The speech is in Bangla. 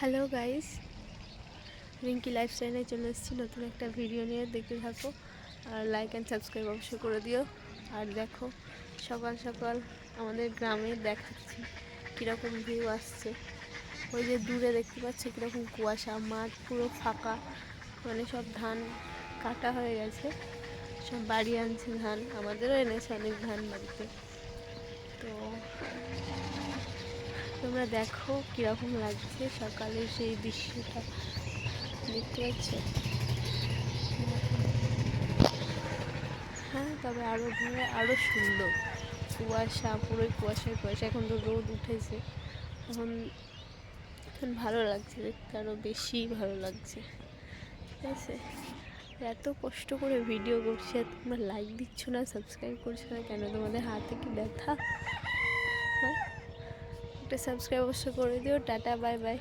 হ্যালো গাইস, রিঙ্কি লাইফস্টাইলে চলে এসেছি নতুন একটা ভিডিও নিয়ে। দেখতে থাকো আর লাইক অ্যান্ড সাবস্ক্রাইব অবশ্যই করে দিও। আর দেখো, সকাল সকাল আমাদের গ্রামে দেখাচ্ছি কীরকম ভিউ আসছে। ওই যে দূরে দেখতে পাচ্ছ কীরকম কুয়াশা, মাঠ পুরো ফাঁকা, মানে সব ধান কাটা হয়ে গেছে, সব বাড়ি আনছে ধান, আমাদেরও এনেছে অনেক ধান বাড়িতে। তো তোমরা দেখো কীরকম লাগছে সকালের সেই দৃশ্যটা, দেখতে পাচ্ছ? হ্যাঁ, তবে আরও ঘুরে আরও সুন্দর, কুয়াশা, পুরোই কুয়াশায় কুয়াশা। এখন তো রোদ উঠেছে, এখন এখন ভালো লাগছে দেখতে, আরও বেশি ভালো লাগছে। ঠিক আছে, এত কষ্ট করে ভিডিও করছি আর তোমরা লাইক দিচ্ছ না, সাবস্ক্রাইব করছো না কেন? তোমাদের হাতে কি ব্যথা? হ্যাঁ, একটা সাবস্ক্রাইব অবশ্য করে দিও। Tata, bye bye.